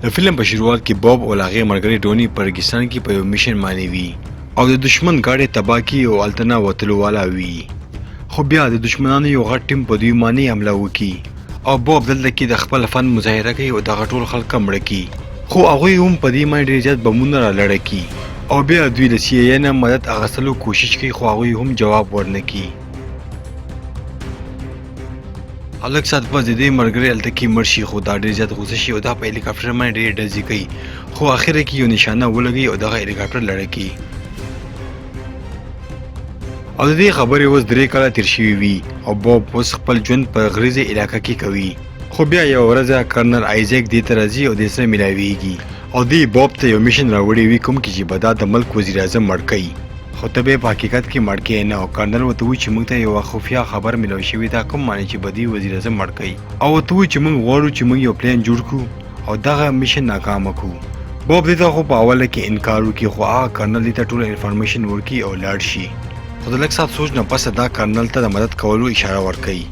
د فلم په شروعات کې بوب او هغې ملګری ډوني په ریګستان کې په یو میشن باندې وي او د دشمن ګاډي تباه کړي او هلته نه وتلو والا وي، خو بیا د دشمنانو یو غټ ټیم په دوی باندې حمله وکړي او بوب دلته کې د خپل فن مظاهره کوي او دغه ټول خلک مړه کړي، خو هغوی هم په دې باندې ډېر زیات بمونه رالړه کړي او بیا دوی له سی ای نه مدد اخیستلو کوشش کوي، خو هغوی هم جواب ورنه کړي. او لږ ساعت پس د دې ملګری هلته کې مړ شي، خو دا ډېر زیات غوسه شي او دا په هلیکاپټر باندې ډېر ډزې کوي، خو اخره کې یو نشانه ولګوي او دغه هلیکاپټر لړه کړي. او د دې خبرې اوس 3 کاله تېر شوي وي او بوب اوس خپل ژوند په غریزه علاقه کې کوي، خو بیا یو ورځ کرنل آیزیک دې ته راځي او دې سره ملاویږي او دې بوب ته یو میشن راوړی وي کوم کې چې به دا د ملک وزیر اعظم مړ کوي، خو ته به په حقیقت کې مړ کې نه. او کرنل ورته وایي چې موږ ته یو خفیه خبر ملو شوی دا کوم معنی چې بدی وزیر اعظم مړ کوي، او ورته وایي چې موږ غواړو چې موږ یو پلان جوړ کړو او دغه میشن ناکامه کړو. بوب دې ته خو په اوله کې انکار وکړي، خو هغه کرنل دې ته ټوله انفارمیشن ورکړي او لاړ شي، خو د لږ ساعت سوچ نه پس دا کرنل ته د مدد کولو اشاره ورکوي.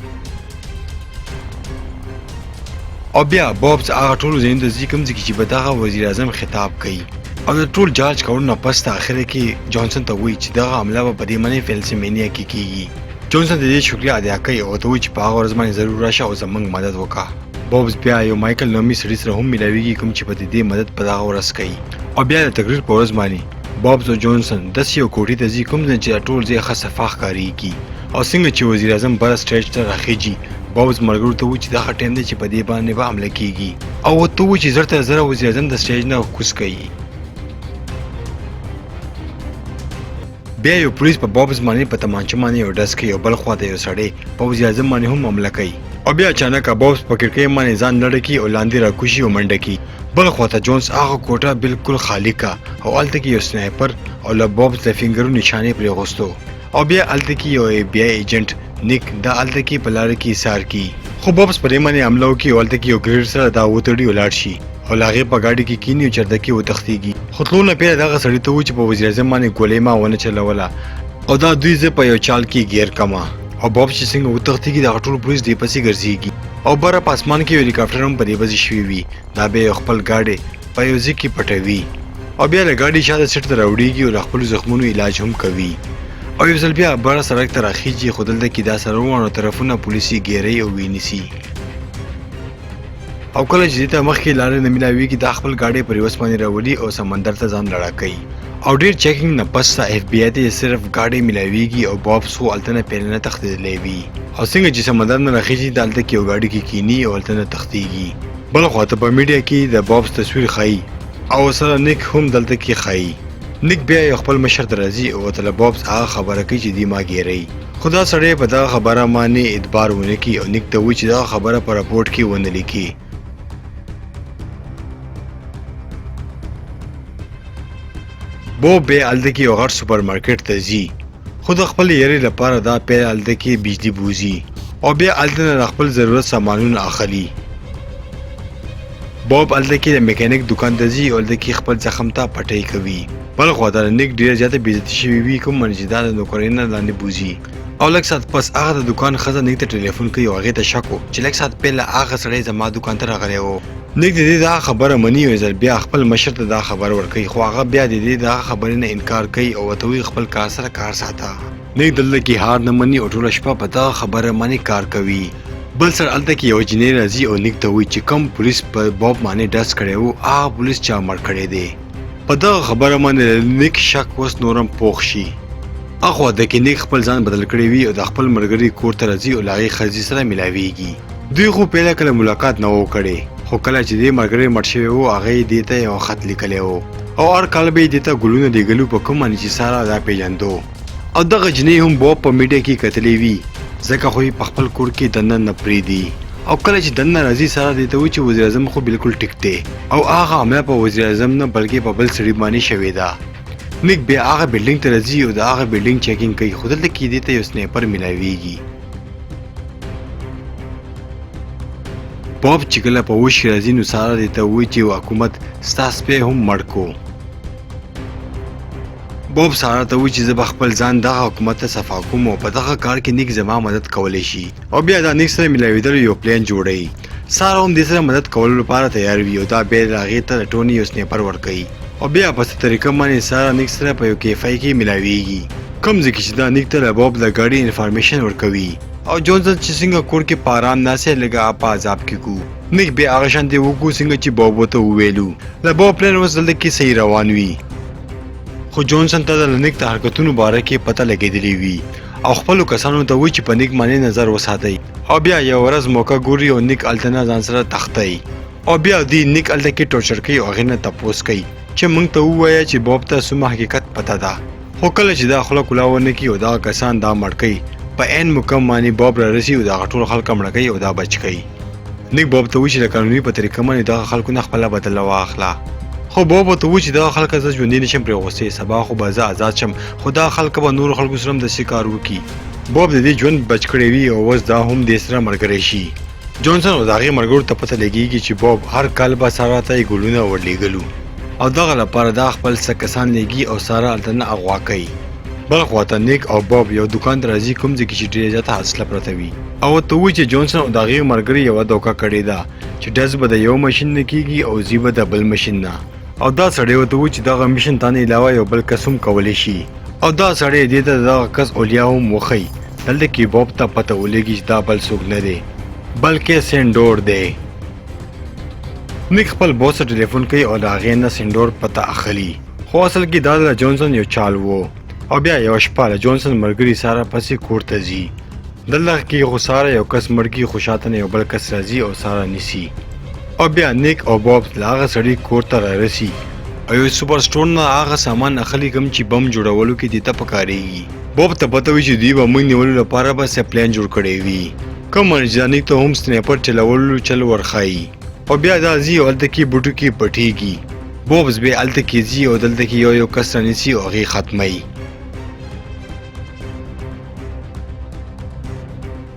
او بیا بوب هغه ټولو ځایونو ته ځي کوم ځای کې چې به دغه وزیر اعظم خطاب کوي، او د ټول جارج کولو نه پس ته اخره کې جانسن ته وایي چې دغه حمله به په دې باندې فیلسمینیا کې کیږي. جانسن د دې شکریه ادا کوي او ورته وایي چې په هغه ورځ باندې ضرور راشه او زموږ مدد وکړه. بوب بیا یو مایکل نومي سړي سره هم ملاویږي کوم چې په دې مدد په دغه ورځ کوي، او بیا د تقریر په ورځ باندې بوب او جانسن داسې یو کوټې ته ځي کوم ځای چې ټول ځای ښه صفا ښکارېږي، او څنګه چې وزیر اعظم بره سټیج ته راخیږي بوب ملګرو ته وایي چې دغه ټایم دی چې په دې باندې به حمله کیږي، او ورته وایي چې زر تر زره وزیر اعظم د سټیج نه کوز کوي. بیا یو پولیس په بوب باندې په تمانچه باندې یو ډز کوي او بل خوا ته یو سړی په وزیر اعظم باندې هم حمله کوي، او بیا اچانک بوب په کړکۍ باندې ځان لړه کړي او لاندې راکوشي او منډه کوي. بل خوا ته جونز هغه کوټه بالکل خالی کا او هلته کې یو سنایپر او له بوب د فینګرو نشانې پرې اغوستو، او بیا هلته کې یو ای بی آی ایجنټ نیک دا هلته کې په لاره کې ایسار کړي، خو بوب په دې باندې حمله وکړي او هلته کې یو ګریډ سره دا وتړي ولاړ شي او له هغې په ګاډي کې کیني او چرته کې وتښتېږي. خو تلو نه پیله دغه سړي ته وایي چې په وزیر اعظم باندې ګولۍ ما ونه چلوله او دا دوی زه په یو چال کې ګیر کما، او بوب چې څنګه وتښتېږي دغه ټول پولیس دې پسې ګرځېږي، او بره په اسمان کې یو هلیکاپټر هم په دې پسې شوي وي، دا بیا یو خپل ګاډی په یو ځای کې پټوي او بیا له ګاډي شاته سیټ ته راوړېږي او له خپلو زخمونو علاج هم کوي، او یو ځل بیا بره سړک ته راخیږي، خو دلته کې دا څلورو طرفونه پولیسي ګیرۍ او وینیسي، او کله چې دې ته مخکې لارې نه ملاویږي دا خپل ګاډی پر یوس باندې راولي او سمندر ته ځان لړا کوي، او ډېر چیکینګ نه پس اف بی آی ته صرف ګاډی ملاویږي او بوب خو هلته نه پیل نه تښتېدلی وي، او څنګه چې سمندر نه راخیږي دا هلته کې یو ګاډي کې کیني او هلته نه تښتېږي. بله خوا ته په میډیا کې د بوب تصویر ښایي او سره نیک هم دلته کې ښایي. نیک بیا یو خپل مشر ته راځي او ورته له بوب هغه خبره کوي چې دې ما ګیرئ، خو دا سړی په دغه خبره باندې اعتبار ونه کړي او نیک ته وایي چې دغه خبره په راپورټ کې ونه لیکي. بوب بیا هلته کې یو غټ سوپر مارکیټ ته ځي، خو د خپل یاري لپاره دا پیل هلته کې بجلی بوزي او بیا هلته نه خپل ضرورت سامانونه اخلي. بوب هلته کې د میکانیک دکان ته ځي او هلته کې خپل زخم ته پټۍ کوي. بل خوا ته نیک ډېره زیاته بېعزتي شوې وي کوم چې دا د نوکرۍ نه لاندې بوزي، او لږ ساعت پس هغه د دکان ښځه نیک ته ټلیفون کوي او هغې ته شک و چې لږ ساعت پیله هغه سړی زما دکان ته راغلی و. نیک د دې دا خبره مني او یو ځل بیا خپل مشر ته دا خبر ورکوي، خو هغه بیا د دې دا خبرې نه انکار کوي او ورته وایي خپل کار سره کار ساته. نیک دلته کې هار نه مني او ټوله شپه په دغه خبره باندې کار کوي. بل سر هلته کې یو جنۍ راځي او نیک ته وایي چې کوم پولیس په بوب باندې ډز کړی و هغه پولیس چا مړ کړی دی. په دغه خبره باندې نیک شک اوس نورم پوخ شي. اخوا د کې نیک خپل ځان بدل کړی وي او د خپل ملګري کور ته راځي او له هغې ښځې سره ملاویږي. دوی خو پیله کله ملاقات نه و کړی، خو کله چې دې ملګری مړ شوی و هغه یې دې ته یو خط لیکلی و او هر کال به یې دې ته ګلونه لیږلي په کوم باندې چې ساره دا پېژندو، او دغه جنۍ هم بوب په میډیا کې کتلې وي ځکه خو یې په خپل کور کې دننه نه پرېږدي، او کله چې دننه راځي ساره دې ته وایي چې وزیر اعظم خو بالکل ټیک دی او هغه حمله په وزیر اعظم نه بلکې په بل سړي باندې شوې ده. نیک بیا هغه بلډینګ ته راځي او د هغه بلډینګ چیکینګ کوي، خو دلته کې دې ته یو سنایپر ملاویږي. بوب چې کله په وش کې راځي نو ساره دې ته وایي چې حکومت ستا سپی هم مړ کو. بوب ساره ته وایي چې زه به خپل ځان دغه حکومت ته صفا کوم او په دغه کار کې نیک زما مدد کولی شي، او بیا دا نیک سره ملاوېدل یو پلان جوړوي سارا هم دې سره مدد کولو لپاره تیار وي او دا بیا هغې ته د ټوني یو سنیپر ورکوي او بیا په څه طریقه باندې سارا نیک سره په یو کیفای کې ملاویږي کوم ځای کې چې دا نیک ته د بوب د ګاډي انفارمیشن ورکوي او جونسن چې څنګه کور کې په آرام ناسې لږه په عذاب کې کو نیک بیا هغه شانتې وکړو څنګه چې بوب ورته وویلو د بوب پلان اوس دلته کې صحیح روان وي خو جونسن ته د نیک د حرکتونو باره کې پته لګېدلې وي او خپلو کسانو ته وایي چې په نیک باندې نظر وساتئ او بیا یو ورځ موقع ګوري او نیک هلته نه ځان سره تښتئ او بیا دوی نیک هلته کې ټورچر کوي او هغې نه تپوس کوي چې موږ ته ووایه چې بوب ته څومره حقیقت پته ده خو کله چې دا خوله کولا ونه کړي او دغه کسان دا مړ کوي په عین مقام باندې بوب رارسي او دغه ټول خلک مړه کوي او دا بچ کوي نیک بوب ته وایي چې د قانوني په طریقه باندې دغه خلکو نه خپله بدله واخله خو بوب ورته وایي چې دغه خلک زه ژوندی نشم پرېغوستی سبا خو به زه آزاد شم خو دا خلک به نورو خلکو سره هم داسې کار وکړي بوب د دې ژوند بچ کړی وي او اوس دا هم دې سره ملګری شي جونسن او د هغې ملګرو ته پته لګېږي چې بوب هر کال به سارا ته یې ګلونه ورلېږلو او دغه لپاره دا خپل څه کسان لېږي او سارا هلته نه اغوا کوي بل خواته نیک او بوب یو دکان ته راځي کوم ځای کې چې ډېره زیاته حاصله پرته وي او ورته وایي چې جونسن او د هغې ملګري یوه دوکه کړې ده چې ډز به د یو مشین نه کېږي او ځي به د بل مشین نه او دا سړی ورته وایي چې دغه مشین تا نه علاوه یو بل کس هم کولی شي او دا سړی دې ته د دغه کس اولیا هم وښیي دلته کې بوب ته پته ولګي چې دا بل څوک نه دی بلکې سینډور دی نیک خپل بوس ته ټلیفون کوي او د هغې نه سینډور پته اخلي خو اصل کې دا د جونسن یو چال و او بیا یوه شپه د جونسن ملګري سارا پسې کور ته ځي دلته کې خو سارا یو کس مړ کي خو شاته نه یو بل کس راځي او سارا نیسي او بیا نیک او بوب له هغه سړي کور ته رارسي او یو سوپر سټور نه هغه سامان اخلي کوم چې بم جوړولو کې دې ته پکارېږي بوب ته پته وي چې دوی به موږ نیولو لپاره به څه پلان جوړ کړی وي کوم چې نیک ته هم سنیپر چلولو چل ورښایي او بیا دا ځي او هلته کې بوټو کې پټېږي بوبز بیا هلته کې ځي او دلته کې یو کس رانیسي او هغې ختموي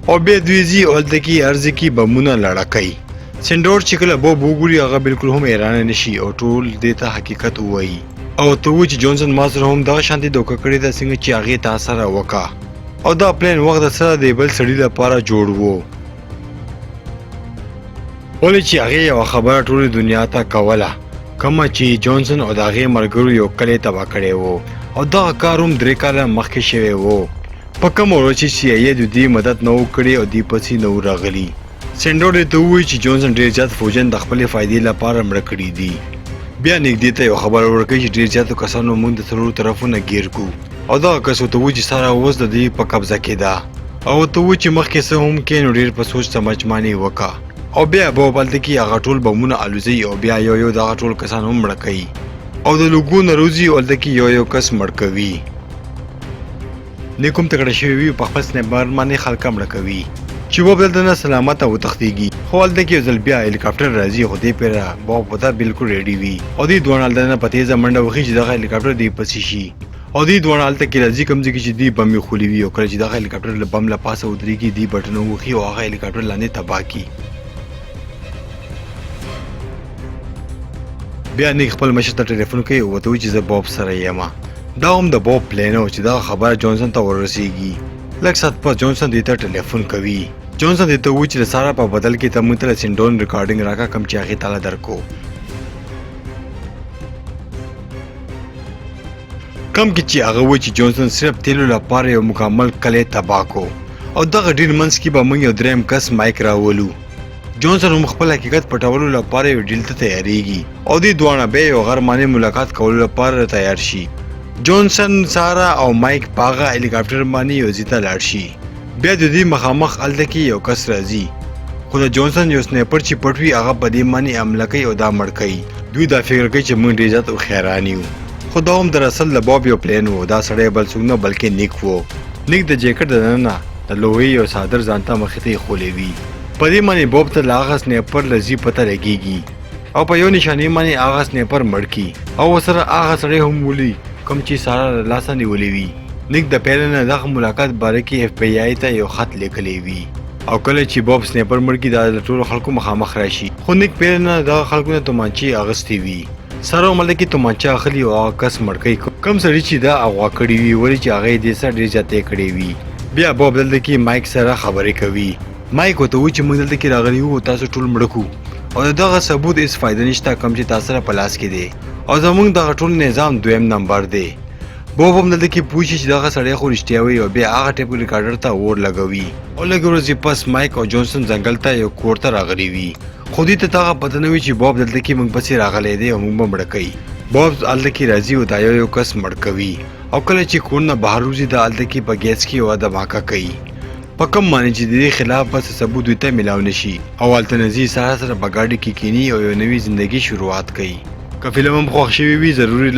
او بیا دوی ځي او هلته کې هر ځای کې بمونه لړه کوي سینډور چې کله بوب وګوري هغه بالکل هم حیرانه نشي او ټول دې ته حقیقت ووایي او ته وایي چې جونسن ما سره هم دغه شانتې دوکه کړې ده څنګه چې هغې تا سره وکړه او دا پلان وخت د سره د بل سړي لپاره جوړ و ولې چې هغې یوه خبره ټولې دنیا ته کوله کومه چې جونسن او د هغې ملګرو یو کلی تباه کړی و او دغه کار هم 3 کاله مخکې شوی و په کومه ورځ چې CIA د دوی مدد نه و کړی او دوی پسې نه و راغلي سینډور یې ته ووایي چې جونسن ډېر زیات فوجیان د خپلې فایدې لپاره مړه کړي دي بیا نږدې ته یو خبره ورکوي چې ډېر زیاتو کسانو موږ د څلورو طرفونه ګیر کړو او دغه کس ورته وایي چې سارا اوس د دوی په قبضه کې ده او ورته وایي چې مخکې څه هم کې نو ډېر په سوچ سمجھ باندې وکړه او بیا بوب هلته کې هغه ټول بمونه الوزوي او بیا یو دغه ټول کسان هم مړه کوي او د لوګو نه روزي او هلته کې یو کس مړ کوي نیک هم تکړه شوی وي په خپل سنیپر باندې خلک مړه کوي چې بوب دلته نه سلامته وتښتېږي خو هلته کې یو ځل بیا هلیکاپټر راځي خو دې پېره بوب ورته بالکل ریډي وي او دوی دواړه هلته نه په تیزه منډه وخي چې دغه هلیکاپټر دوی پسې شي او دوی دواړه هلته کې راځي کوم ځای کې چې دوی بم یې خولي وي او کله چې دغه هلیکاپټر له بم له پاسه ودرېږي دوی بټنه وخي او هغه هلیکاپټر لاندې تباه کړي بیا نیک خپل مشر ته ټلیفون کوي او ورته وایي چې زه بوب سره یم دا هم د بوب پلان و چې دغه خبره جونسن ته ورسېږي لږ ساعت پس جونسن دې ته ټلیفون کوي جونسن دې ته وایي چې د سارا په بدل کې ته موږ ته د سینډون ریکارډینګ راکړه کوم چې هغې تاله درکو کم کې چې هغه وایي چې جونسن صرف تیلو لپاره یو مکمل کلی تباه کو او دغه ډېر منځ کې به موږ یو دریم کس مایک راولو جونسن هم خپل حقیقت پټولو لپاره یو ډیل ته تیاریږي او دوی دواړه بیا یو غرمانې ملاقات کولو لپاره تیار شي جونسن سارا او مایک په هغه هلیکاپټر باندې یو ځای ته لاړ شي بیا د دوی مخامخ هلته کې یو کس راځي خو د جونسن یو سنیپر چې پټ وي هغه په دې باندې حمله کوي او دا مړ کوي دوی دا فکر کوي چې موږ ډېر زیات هوښیاران یو خو دا هم دراصل د بوب یو پلان و دا سړی بل څوک نه بلکې نیک و نیک د جیکټ دننه د لوحې یو څادر ځان ته مخې ته یې خولی وي په دې باندې بوب ته له هغه سنیپر له ځي پته لګېږي او په یو نشانې باندې هغه سنیپر مړ کړي او ورسره هغه سړی هم ولي کوم چې سارا له لاسه نیولې وي نیک د پیل نه دغه ملاقات باره کې FBI ته یو خط لیکلی وي او کله چې بوب سنیپر مړ کړي دا د ټولو خلکو مخامخ راشي خو نیک پیل نه دغه خلکو نه تومانچې اغوستې وي سره هم هلته کې تومانچه اخلي او هغه کس مړ کوي کوم سړي چې دا اغوا کړي وي ولې چې هغه یې دې سره ډېر زیاتې کړې وي بیا بوب دلته کې مایک سره خبرې کوي مایک ورته وویل چې موږ دلته کې راغلي یو او تاسو ټول مړه کړو او د دغه ثبوت هېڅ فایده نشته کوم چې تاسو سره په لاس کې دی او زموږ دغه ټول نظام دویم نمبر دی. بوب هم دلته کې پوه شي چې دغه سړی خو رښتیا وایي او بیا هغه ټیپ ریکارډر ته اور لګوي او لږې ورځې پس مایک او جونسن ځنګل ته یو کور ته راغلي وي خو دوی ته دغه پته نه وي چې بوب دلته کې موږ پسې راغلی دی او موږ به مړه کوي. بوب هلته کې راځي او دا یو کس مړ کوي او کله چې کور نه بهر وځي دا هلته کې په ګیس کې یوه دماکه کوي په کوم معنی چې د دې خلاف بس ثبوت دوی ته میلاو نشي او هلته نه ځي سره سره په ګاډي کې کیني او یو نوې زندګي شروعات کوي. که فلم هم خوښ شوی وي ضروري